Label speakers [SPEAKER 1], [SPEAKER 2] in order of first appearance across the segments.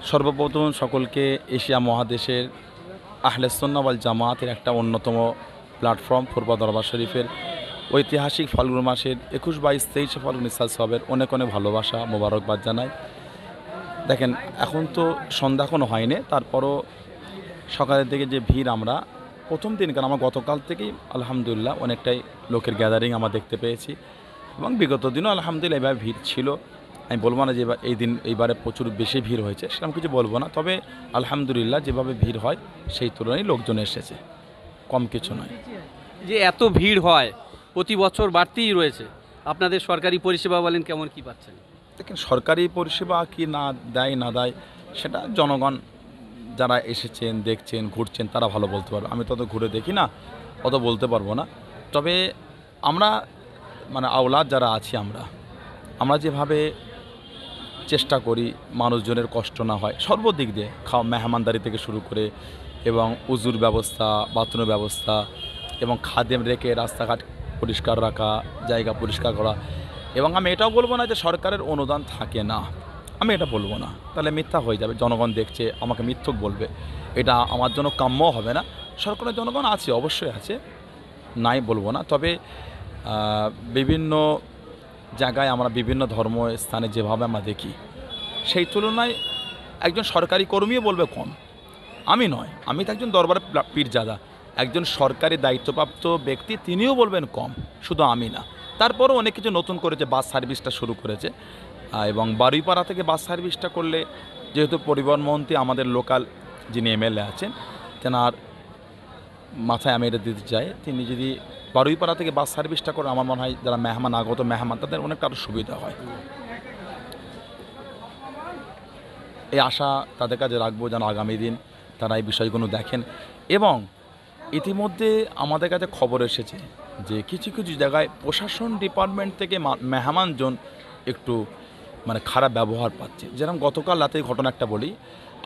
[SPEAKER 1] সর্বপ্রথম সকলকে এশিয়া মহাদেশের আহলে সুন্নাহ ওয়াল জামাতের একটা অন্যতম প্ল্যাটফর্ম ফুরফুরা দরবার শরীফের ঐতিহাসিক ফাল্গুন মাসের 21, 22, 23 ফাল্গুন ইসলাম সবের অনেক অনেক ভালোবাসা মোবারকবাদ জানাই। দেখেন এখন তো সন্ধ্যা এখনও হয়নি, তারপরও সকালের দিকে যে ভিড় আমরা প্রথম দিন, কারণ আমরা গতকাল থেকেই আলহামদুলিল্লাহ অনেকটাই লোকের গ্যাদারিং আমরা দেখতে পেয়েছি এবং বিগত দিনও আলহামদুলিল্লাহ এভাবে ভিড় ছিল। আমি বলবো না যে এইবারে প্রচুর বেশি ভিড় হয়েছে, সেরকম কিছু বলবো না, তবে আলহামদুলিল্লাহ যেভাবে ভিড় হয় সেই তুলনায় লোকজন এসেছে, কম কিছু নয়।
[SPEAKER 2] যে এত ভিড় হয় প্রতি বছর বাড়তেই রয়েছে, আপনাদের সরকারি পরিষেবা বলেন কেমন কি পাচ্ছেন?
[SPEAKER 1] দেখেন সরকারি পরিষেবা কি না দেয় না দেয় সেটা জনগণ যারা এসেছেন দেখছেন ঘুরছেন তারা ভালো বলতে পারবে, আমি তত ঘুরে দেখি না, অত বলতে পারবো না। তবে আমরা আওলাদ যারা আছি আমরা যেভাবে চেষ্টা করি মানুষজনের কষ্ট না হয় সর্বদিক দিয়ে, মেহমানদারি থেকে শুরু করে এবং উজুর ব্যবস্থা, বাথরুমের ব্যবস্থা এবং খাদেম রেখে রাস্তাঘাট পরিষ্কার রাখা, জায়গা পরিষ্কার করা। এবং আমি এটাও বলবো না যে সরকারের অনুদান থাকে না, আমি এটা বলবো না, তাহলে মিথ্যা হয়ে যাবে, জনগণ দেখছে আমাকে মিথ্যক বলবে, এটা আমার জন্য কাম্য হবে না। সরকারের জনগণ আছে, অবশ্যই আছে, নাই বলবো না। তবে বিভিন্ন জায়গায় আমরা বিভিন্ন ধর্ম স্থানে যেভাবে আমরা দেখি সেই তুলনায় একজন সরকারি কর্মীও বলবে কম, আমি নয়, আমি তো একজন দরবারে পীরজাদা, একজন সরকারি দায়িত্বপ্রাপ্ত ব্যক্তি তিনিও বলবেন কম, শুধু আমি না। তারপরও অনেক কিছু নতুন করেছে, বাস সার্ভিসটা শুরু করেছে এবং বারুইপাড়া থেকে বাস সার্ভিসটা করলে যেহেতু পরিবহন মন্ত্রী আমাদের লোকাল যিনি এমএলএ আছেন তেনার মাথায় আমি এটা দিতে চাই, তিনি যদি বারুইপাড়া থেকে বাস সার্ভিসটা করে আমার মনে হয় যারা আগত মেহমান তাদের অনেকটা আরও সুবিধা হয়। এই আশা তাদের কাছে রাখবো যেন আগামী দিন তারা এই বিষয়গুলো দেখেন। এবং ইতিমধ্যে আমাদের কাছে খবর এসেছে যে কিছু কিছু জায়গায় প্রশাসন ডিপার্টমেন্ট থেকে মেহমানজন একটু খারাপ ব্যবহার পাচ্ছে। যেরকম গতকাল রাতে ঘটনা একটা বলি,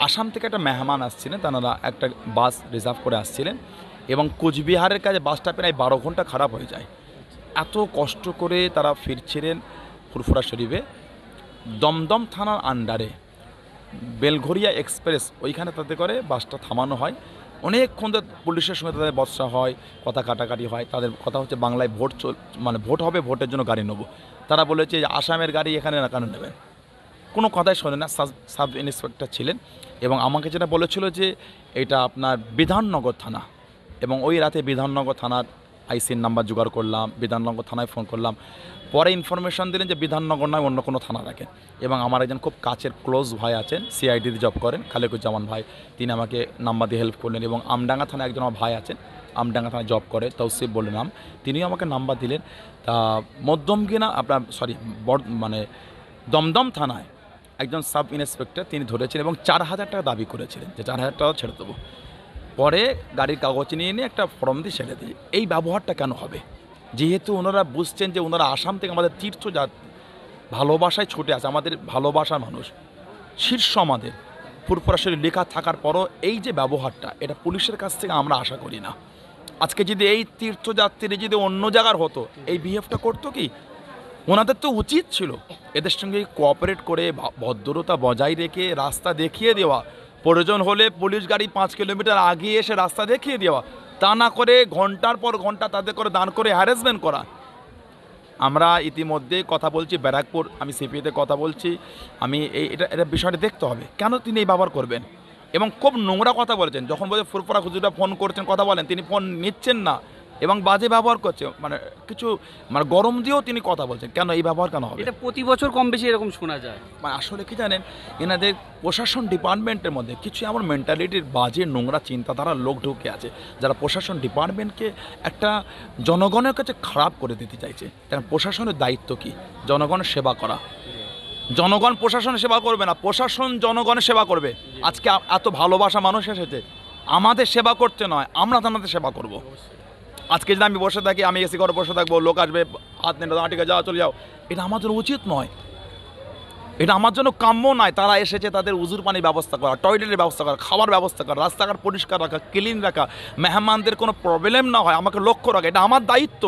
[SPEAKER 1] আসাম থেকে একটা মেহমান আসছিলেন, তারা একটা বাস রিজার্ভ করে আসছিলেন এবং কোচবিহারের কাছে বাসটা প্রায় 12 ঘন্টা খারাপ হয়ে যায়। এত কষ্ট করে তারা ফিরছিলেন ফুরফুরা শরীফে, দমদম থানার আন্ডারে বেলঘরিয়া এক্সপ্রেস ওইখানে তাদের করে বাসটা থামানো হয়। অনেকক্ষণ পুলিশের সঙ্গে তাদের বচসা হয়, কথা কাটাকাটি হয়। তাদের কথা হচ্ছে বাংলায় ভোট হবে, ভোটের জন্য গাড়ি নেবো। তারা বলেছে যে আসামের গাড়ি এখানে না কেন নেবেন, কোনো কথাই শোনে না। সাব ইন্সপেক্টর ছিলেন এবং আমাকে যেটা বলেছিল যে এটা আপনার বিধাননগর থানা, এবং ওই রাতে বিধাননগর থানার আইসির নাম্বার জোগাড় করলাম, বিধাননগর থানায় ফোন করলাম। পরে ইনফরমেশন দিলেন যে বিধাননগর নয় অন্য কোনো থানা রাখেন। এবং আমার একজন খুব কাছের ক্লোজ ভাই আছেন, সিআইডিতে জব করেন, খালেকুজ্জামান ভাই, তিনি আমাকে নাম্বার দিয়ে হেল্প করলেন। এবং আমডাঙ্গা থানায় একজন আমার ভাই আছেন, আমডাঙ্গা থানায় জব করে, তৌসিফ বলে নাম, তিনিও আমাকে নাম্বার দিলেন। তা দমদম থানায় একজন সাব ইন্সপেক্টর তিনি ধরেছেন এবং 4,000 টাকা দাবি করেছিলেন যে 4,000 টাকা ছেড়ে দেবো। পরে গাড়ির কাগজ নিয়ে একটা ফর্ম দিয়ে ছেড়ে দিই। এই ব্যবহারটা কেন হবে? যেহেতু ওনারা বুঝছেন যে ওনারা আসাম থেকে আমাদের ভালোবাসায় ছুটে আছে, আমাদের ভালোবাসার মানুষ, শীর্ষ আমাদের ফুরফুরা শরীফ লেখা থাকার পরও এই যে ব্যবহারটা, এটা পুলিশের কাছ থেকে আমরা আশা করি না। আজকে যদি এই তীর্থযাত্রী যদি অন্য জায়গার হতো এই বিহেভটা করতো কি? ওনাদের তো উচিত ছিল এদের সঙ্গে কোঅপারেট করে ভদ্রতা বজায় রেখে রাস্তা দেখিয়ে দেওয়া, প্রয়োজন হলে পুলিশ গাড়ি 5 কিলোমিটার আগে এসে রাস্তা দেখিয়ে দেওয়া, তা না করে ঘন্টার পর ঘন্টা তাদের করে দাঁড় করে হ্যারাসমেন্ট করা। আমরা ইতিমধ্যে কথা বলছি ব্যারাকপুর, আমি সিপিতে কথা বলছি, আমি এটা বিষয়টা দেখতে হবে কেন তিনি এই ব্যবহার করবেন। এবং খুব নোংরা কথা বলেছেন, যখন বলে ফুরফুরা হুজুররা ফোন করছেন কথা বলেন, তিনি ফোন নিচ্ছেন না এবং বাজে ব্যবহার করছে, কিছু গরম দিয়েও তিনি কথা বলছেন। কেন এই ব্যবহার কেন হবে?
[SPEAKER 2] এটা প্রতি বছর কম বেশি এরকম শোনা যায়।
[SPEAKER 1] আসলে কি জানেন, এনাদের প্রশাসন ডিপার্টমেন্টের মধ্যে কিছু এমন মেন্টালিটির বাজে নোংরা চিন্তাধারা লোক ঢুকে আছে যারা প্রশাসন ডিপার্টমেন্টকে একটা জনগণের কাছে খারাপ করে দিতে চাইছে। কারণ প্রশাসনের দায়িত্ব কি? জনগণের সেবা করা। জনগণ প্রশাসনের সেবা করবে না, প্রশাসন জনগণের সেবা করবে। আজকে এত ভালোবাসা মানুষ এসেছে, আমাদের সেবা করতে নয়, আমরা তাদের সেবা করব। আজকে যদি আমি বসে থাকি, আমি এসি ঘরে বসে থাকবো, লোক আসবে হাত নেড়ে দাঁড়িয়ে যাওয়া চলে যাও, এটা আমার জন্য উচিত নয়, এটা আমার জন্য কাম্য নয়। তারা এসেছে তাদের উজুর পানির ব্যবস্থা করা, টয়লেটের ব্যবস্থা করা, খাবার ব্যবস্থা করা, রাস্তাঘাট পরিষ্কার রাখা, ক্লিন রাখা, মেহমানদের কোনো প্রবলেম না হয় আমাকে লক্ষ্য রাখা, এটা আমার দায়িত্ব।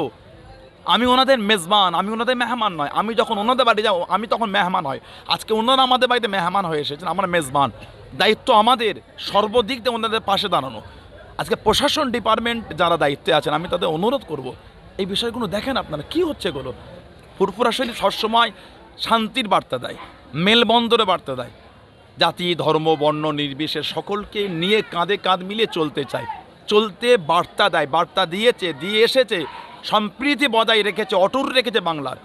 [SPEAKER 1] আমি ওনাদের মেজবান, আমি ওনাদের মেহমান নয়। আমি যখন ওনাদের বাড়ি যাও আমি তখন মেহমান হয়। আজকে ওনারা আমাদের বাড়িতে মেহমান হয়ে এসেছেন, আমরা মেজবান। দায়িত্ব আমাদের সর্বদিক দিয়ে ওনাদের পাশে দাঁড়ানো। আজকে প্রশাসন ডিপার্টমেন্ট যারা দায়িত্বে আছেন আমি তাদের অনুরোধ করব, এই বিষয়গুলো দেখেন আপনারা কী হচ্ছে এগুলো। ফুরফুরা শরীফ সবসময় শান্তির বার্তা দেয়, মেলবন্দরে বার্তা দেয়, জাতি ধর্ম বর্ণ নির্বিশেষ সকলকে নিয়ে কাঁধে কাঁধ মিলিয়ে চলতে চায়, চলতে বার্তা দেয়, বার্তা দিয়েছে, দিয়ে এসেছে, সম্প্রীতি বজায় রেখেছে, অটুট রেখেছে বাংলার।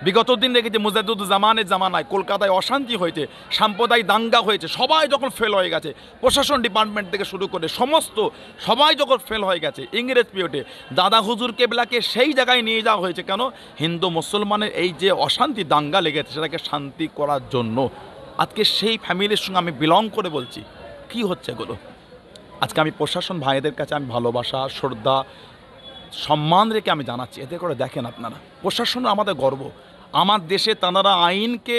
[SPEAKER 1] বিগত দিন রেখেছে মুজাদ্দুজ্জামানের জামানায় কলকাতায় অশান্তি হয়েছে, সাম্প্রদায়িক দাঙ্গা হয়েছে, সবাই যখন ফেল হয়ে গেছে, প্রশাসন ডিপার্টমেন্ট থেকে শুরু করে সমস্ত সবাই যখন ফেল হয়ে গেছে, ইংরেজ পিরিয়ডে দাদা হুজুর কেবলাকে সেই জায়গায় নিয়ে যাওয়া হয়েছে। কেন? হিন্দু মুসলমানের এই যে অশান্তি দাঙ্গা লেগেছে সেটাকে শান্তি করার জন্য। আজকে সেই ফ্যামিলির সঙ্গে আমি বিলং করে বলছি কি হচ্ছে এগুলো। আজকে আমি প্রশাসন ভাইদের কাছে আমি ভালোবাসা শ্রদ্ধা সম্মান রেখে আমি জানাচ্ছি, এতে করে দেখেন আপনারা প্রশাসন আমাদের গর্ব। আমার দেশে তাঁরা আইনকে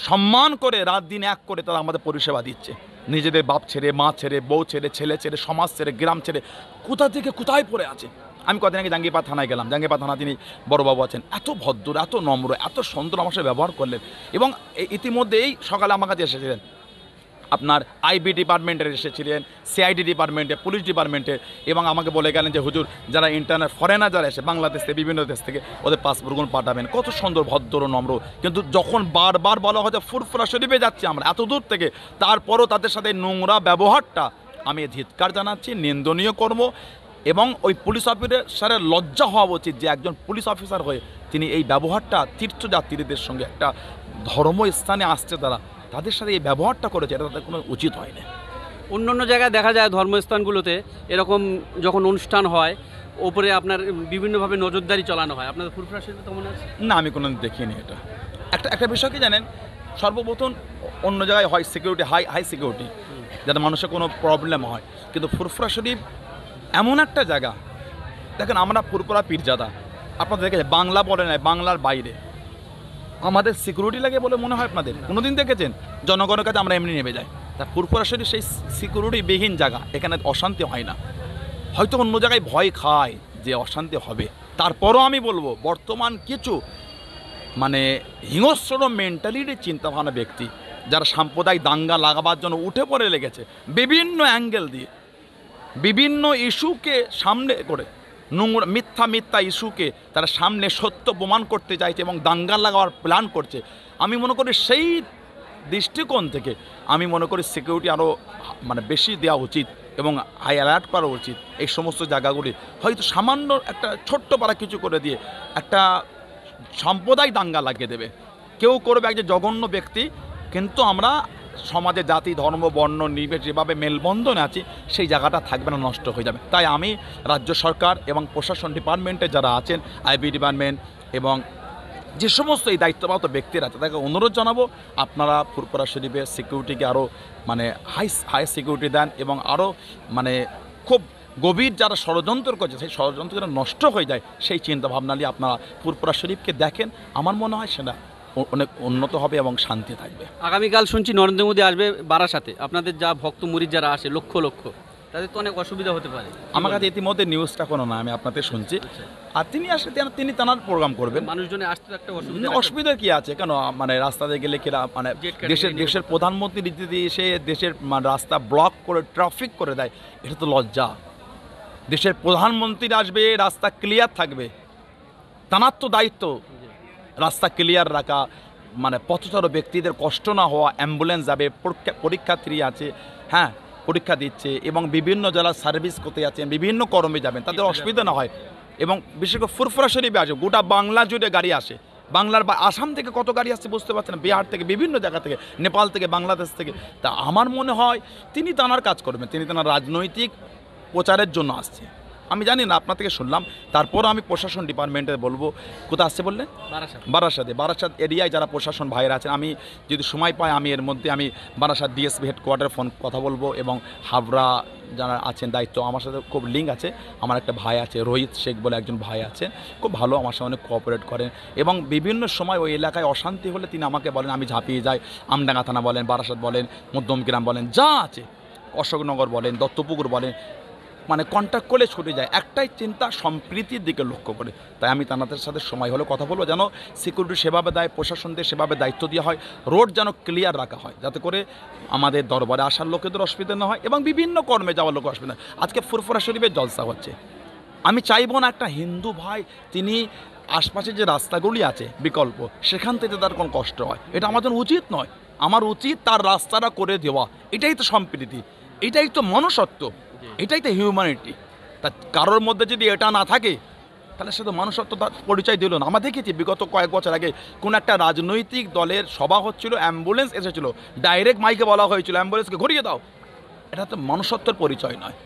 [SPEAKER 1] সম্মান করে রাত দিন এক করে তারা আমাদের পরিষেবা দিচ্ছে। নিজেদের বাপ ছেড়ে, মা ছেড়ে, বউ ছেড়ে, ছেলে ছেড়ে, সমাজ ছেড়ে, গ্রাম ছেড়ে কোথা থেকে কোথায় পড়ে আছে। আমি কদিন আগে জাঙ্গিপাড়া থানায় গেলাম, জাঙ্গিপাড়া থানা তিনি বড়বাবু আছেন, এত ভদ্র, এত নম্র, এত সুন্দর আমার সাথে ব্যবহার করলেন। এবং ইতিমধ্যেই সকালে আমার কাছে এসেছিলেন আপনার আইবি ডিপার্টমেন্টের এসেছিলেন, সিআইডি ডিপার্টমেন্টে, পুলিশ ডিপার্টমেন্টে, এবং আমাকে বলে গেলেন যে হুজুর যারা ইন্টারনেট ফরেনার যারা এসে বাংলাদেশ থেকে বিভিন্ন দেশ থেকে ওদের পাসপোর্টগুলো পাঠাবেন। কত সুন্দর ভদ্র নম্র। কিন্তু যখন বারবার বলা হয় যে ফুরফুরা শরীফে যাচ্ছি আমরা এত দূর থেকে, তারপরও তাদের সাথে নোংরা ব্যবহারটা আমি ধিক্কার জানাচ্ছি, নিন্দনীয় কর্ম। এবং ওই পুলিশ অফিসারের লজ্জা হওয়া উচিত যে একজন পুলিশ অফিসার হয়ে তিনি এই ব্যবহারটা তীর্থযাত্রীদের সঙ্গে একটা ধর্মস্থানে আসছে তাদের সাথে এই ব্যবহারটা করেছে, এটা তাদের কোনো উচিত হয় না।
[SPEAKER 2] অন্য অন্য জায়গায় দেখা যায় ধর্মস্থানগুলোতে এরকম যখন অনুষ্ঠান হয় ওপরে আপনার বিভিন্নভাবে নজরদারি চালানো হয়, আপনাদের ফুরফুরা শরীফে তেমন আছে
[SPEAKER 1] না, আমি কোনো দেখিনি এটা। একটা বিষয় কি জানেন, সর্বপ্রথম অন্য জায়গায় হয় সিকিউরিটি, হাই সিকিউরিটি, যাতে মানুষের কোনো প্রবলেম হয়। কিন্তু ফুরফুরা শরীফ এমন একটা জায়গা, দেখেন আমরা ফুরফুরা পীরজাদা, আপনাদের দেখেছেন বাংলা বলে নাই, বাংলার বাইরে আমাদের সিকিউরিটি লাগে বলে মনে হয় আপনাদের? কোনোদিন দেখেছেন? জনগণের কাছে আমরা এমনি নেমে যাই। তা ফুরফুরা শরীফ সেই সিকিউরিটিবিহীন জায়গা, এখানে অশান্তি হয় না। হয়তো অন্য জায়গায় ভয় খায় যে অশান্তি হবে, তারপরও আমি বলবো বর্তমান কিছু মানে হিংস্র মেন্টালিটির চিন্তাভাবনা ব্যক্তি যারা সাম্প্রদায়িক দাঙ্গা লাগাবার জন্য উঠে পড়ে লেগেছে, বিভিন্ন অ্যাঙ্গেল দিয়ে বিভিন্ন ইস্যুকে সামনে করে, নোংরা মিথ্যা ইস্যুকে তারা সামনে সত্য প্রমাণ করতে চাইছে এবং দাঙ্গা লাগাবার প্ল্যান করছে। আমি মনে করি সেই দৃষ্টিকোণ থেকে আমি মনে করি সিকিউরিটি আরও মানে বেশি দেওয়া উচিত এবং হাই অ্যালার্ট করা উচিত। এই সমস্ত জায়গাগুলি হয়তো সামান্য একটা ছোট্ট পাড়া কিছু করে দিয়ে একটা সম্প্রদায় দাঙ্গা লাগিয়ে দেবে, কেউ করবে একজন জঘন্য ব্যক্তি। কিন্তু আমরা সমাজে জাতি ধর্ম বর্ণ নির্বিশেষে যেভাবে মেলবন্ধনে আছি সেই জায়গাটা থাকবে না, নষ্ট হয়ে যাবে। তাই আমি রাজ্য সরকার এবং প্রশাসন ডিপার্টমেন্টে যারা আছেন, আইবি ডিপার্টমেন্ট এবং যে সমস্ত এই দায়িত্বপ্রাপ্ত ব্যক্তিরা আছে তাদেরকে অনুরোধ জানাবো আপনারা ফুরফুরা শরীফের সিকিউরিটিকে আরও মানে হাই সিকিউরিটি দেন এবং আরও মানে খুব গভীর যারা ষড়যন্ত্র করছে সেই ষড়যন্ত্র যারা নষ্ট হয়ে যায় সেই চিন্তাভাবনা নিয়ে আপনারা ফুরফুরা শরীফকে দেখেন, আমার মনে হয় সেটা অনেক উন্নত হবে এবং শান্তি থাকবে।
[SPEAKER 2] আগামীকাল শুনছি নরেন্দ্র মোদী আসবে বারাসাতে, আপনাদের যা ভক্ত মুরিদ যারা আসে লক্ষ লক্ষ, তাদের তো অনেক অসুবিধা হতে পারে।
[SPEAKER 1] আমার কাছে ইতিমধ্যে নিউজটা কোনো না, আমি আপনাদের শুনছি। আর তিনি আসলে তিনি তাঁর প্রোগ্রাম করবেন,
[SPEAKER 2] মানুষজনে আসতে তো একটা অসুবিধা।
[SPEAKER 1] অসুবিধার কি আছে? কেন মানে রাস্তাতে গেলে কিরা মানে দেশের প্রধানমন্ত্রী যদি এসে দেশের মানে রাস্তা ব্লক করে ট্রাফিক করে দেয়, এটা তো লজ্জা। দেশের প্রধানমন্ত্রী আসবে, রাস্তা ক্লিয়ার থাকবে, তাঁর তো দায়িত্ব রাস্তা ক্লিয়ার রাখা, মানে পথচারী ব্যক্তিদের কষ্ট না হওয়া, অ্যাম্বুলেন্স যাবে, পরীক্ষার্থী আছে, হ্যাঁ পরীক্ষা দিচ্ছে এবং বিভিন্ন যারা সার্ভিস করতে যাচ্ছেন বিভিন্ন কর্মে যাবেন তাদের অসুবিধা না হয়। এবং বিশেষ করে ফুরফুরা শরীফে আসে গোটা বাংলা জুড়ে গাড়ি আসে, বাংলার বা আসাম থেকে কত গাড়ি আসছে বুঝতে পারছেন, বিহার থেকে বিভিন্ন জায়গা থেকে, নেপাল থেকে, বাংলাদেশ থেকে। তা আমার মনে হয় তিনি তাঁর কাজ করবেন, তিনি তাঁর রাজনৈতিক প্রচারের জন্য আসছে। আমি জানি না, আপনার থেকে শুনলাম। তারপর আমি প্রশাসন ডিপার্টমেন্টে বলবো, কোথায় আসছে বললেন? বারাসাত এরিয়ায় যারা প্রশাসন ভাইয়েরা আছেন, আমি যদি সময় পাই আমি এর মধ্যে আমি বারাসাত ডিএসপি হেডকোয়ার্টারে ফোন কথা বলবো এবং হাবড়া যারা আছেন দায়িত্ব, আমার সাথে খুব লিঙ্ক আছে। আমার একটা ভাই আছে রোহিত শেখ বলে একজন ভাই আছে, খুব ভালো আমার সাথে অনেক কোঅপারেট করেন এবং বিভিন্ন সময় ওই এলাকায় অশান্তি হলে তিনি আমাকে বলেন, আমি ঝাঁপিয়ে যাই। আমডাঙ্গা থানা বলেন, বারাসাত বলেন, মধ্যমগ্রাম বলেন, যা আছে, অশোকনগর বলেন, দত্তপুকুর বলেন, মানে কন্ট্যাক্ট করলে ছুটে যায়, একটাই চিন্তা সম্প্রীতির দিকে লক্ষ্য করে। তাই আমি তাদের সাথে সময় হলে কথা বলবো, যেন সিকিউরিটি সেভাবে দেয়, প্রশাসনদের সেভাবে দায়িত্ব দেওয়া হয়, রোড যেন ক্লিয়ার রাখা হয়, যাতে করে আমাদের দরবারে আসার লোকেদের অসুবিধা না হয় এবং বিভিন্ন কর্মে যাওয়ার লোক অসুবিধা। আজকে ফুরফুরা শরীফের জলসা হচ্ছে, আমি চাইবো না একটা হিন্দু ভাই তিনি আশপাশে যে রাস্তাগুলি আছে বিকল্প সেখান থেকে তার কোনো কষ্ট হয়, এটা আমাদের উচিত নয়। আমার উচিত তার রাস্তাটা করে দেওয়া। এটাই তো সম্প্রীতি, এটাই তো মনুষ্যত্ব, এটাই তো হিউম্যানিটি। তা কারোর মধ্যে যদি এটা না থাকে তাহলে সে তো মনুষ্যত্ব তার পরিচয় দিল না। আমরা দেখেছি বিগত কয়েক বছর আগে কোন একটা রাজনৈতিক দলের সভা হচ্ছিল, অ্যাম্বুলেন্স এসেছিল, ডাইরেক্ট মাইকে বলা হয়েছিল অ্যাম্বুলেন্সকে ঘুরিয়ে দাও। এটা তো মনুষ্যত্বের পরিচয় নয়।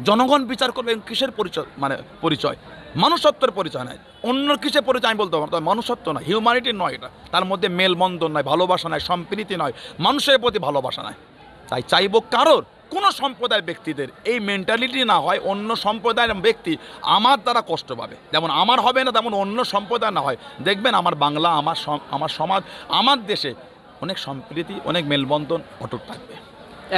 [SPEAKER 1] জনগণ বিচার করবে কিসের পরিচয়, মানে পরিচয় মনুষ্যত্বের পরিচয় নয়, অন্য কিসের পরিচয় আমি বলতে পারবো, তবে মনুষ্যত্ব নয়, হিউম্যানিটি নয়। এটা তার মধ্যে মেলবন্ধন নয়, ভালোবাসা নয়, সম্প্রীতি নয়, মানুষের প্রতি ভালোবাসা নয়। তাই চাইবো কারোর কোনো সম্প্রদায়ের ব্যক্তিদের এই মেন্টালিটি না হয় অন্য সম্প্রদায়ের ব্যক্তি আমার দ্বারা কষ্ট পাবে, যেমন আমার হবে না তেমন অন্য সম্প্রদায় না হয়। দেখবেন আমার বাংলা, আমার সমাজ, আমার দেশে অনেক সম্প্রীতি, অনেক মেলবন্ধন অটুট থাকবে।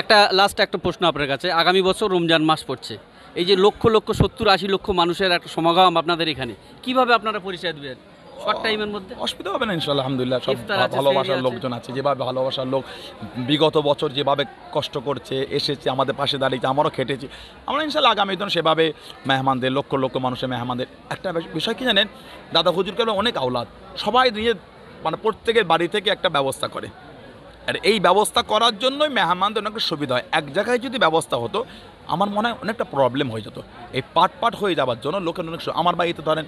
[SPEAKER 2] একটা প্রশ্ন আপনার কাছে, আগামী বছর রমজান মাস পড়ছে, এই যে লক্ষ লক্ষ 70-80 লক্ষ মানুষের একটা সমাগম আপনাদের এখানে, কিভাবে আপনারা পরিচয় দেবেন শর্ট টাইমের মধ্যে?
[SPEAKER 1] অসুবিধা হবে না ইনশাআল্লাহ, আলহামদুলিল্লাহ। সব
[SPEAKER 2] ইফতার আছে,
[SPEAKER 1] ভালোবাসার
[SPEAKER 2] সেহরি আছে।
[SPEAKER 1] লোকজন আছে, যেভাবে ভালোবাসার লোক বিগত বছর যেভাবে কষ্ট করছে এসেছে আমাদের পাশে দাঁড়িয়েছে, আমারও খেটেছি, আমরা ইনশাআল্লাহ আগামী দিন সেভাবে মেহমানদের, লক্ষ লক্ষ মানুষের মেহমানদের। একটা বিষয় কি জানেন, দাদা হুজুরকে অনেক আওলাদ, সবাই নিয়ে মানে প্রত্যেকের বাড়ি থেকে একটা ব্যবস্থা করে, আর এই ব্যবস্থা করার জন্যই মেহমানদের অনেক সুবিধা হয়। এক জায়গায় যদি ব্যবস্থা হতো আমার মনে হয় অনেকটা প্রবলেম হয়ে যেত। এই পাট হয়ে যাওয়ার জন্য লোকের অনেক আমার বাড়িতে ধরেন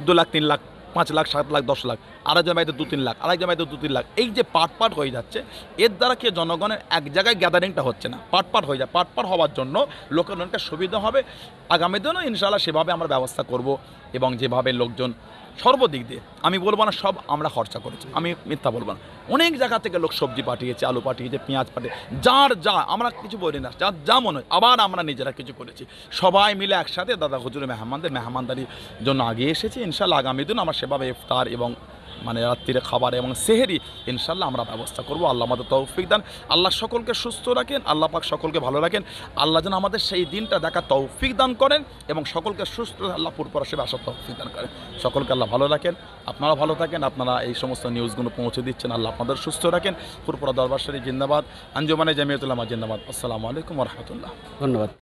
[SPEAKER 1] 2 লাখ 3 লাখ 5 লাখ 7 লাখ 10 লাখ, আরেকজন বাড়িতে 2-3 লাখ, আরেকজন বাড়িতে 2-3 লাখ, এই যে পাট হয়ে যাচ্ছে, এর দ্বারা কি জনগণের এক জায়গায় গ্যাদারিংটা হচ্ছে না, পাট হয়ে যায়। পাট হওয়ার জন্য লোকের অনেকটা সুবিধা হবে। আগামী দিনও ইনশাআল্লাহ সেভাবে আমরা ব্যবস্থা করব, এবং যেভাবে লোকজন সর্বদিক দিয়ে, আমি বলবো না সব আমরা খরচা করেছি, আমি মিথ্যা বলবো না, অনেক জায়গা থেকে লোক সবজি পাঠিয়েছে, আলু পাঠিয়েছে, পেঁয়াজ পাঠিয়ে, যার যা, আমরা কিছু বলি না, যার যা মনে হয়, আবার আমরা নিজেরা কিছু করেছি, সবাই মিলে একসাথে দাদা হুজুরের মেহমানদারির জন্য আগে এসেছি। ইনশাআল্লাহ আগামী দিন আমরা সেভাবে ইফতার এবং মানে রাত্রিরে খাবার এবং সেহেরি ইনশাআল্লাহ আমরা ব্যবস্থা করব। আল্লাহ আমাদের তৌফিক দান, আল্লাহ সকলকে সুস্থ রাখেন, আল্লাহ পাক সকলকে ভালো রাখেন, আল্লাহ যেন আমাদের সেই দিনটা দেখা তৌফিক দান করেন এবং সকলকে সুস্থ আল্লাহ পুরপুরা সেবা আসার তৌফিক দান করেন। সকলকে আল্লাহ ভালো রাখেন, আপনারা ভালো থাকেন, আপনারা এই সমস্ত নিউজগুলো পৌঁছে দিচ্ছেন, আল্লাহ আপনাদের সুস্থ রাখেন। পুরপুরা দরবার শরীফ জিন্দাবাদ, আঞ্জুমানে জামিয়াতুল উলামা জিন্দাবাদ। আসসালামু আলাইকুম ওয়া রাহমাতুল্লাহ।
[SPEAKER 2] ধন্যবাদ।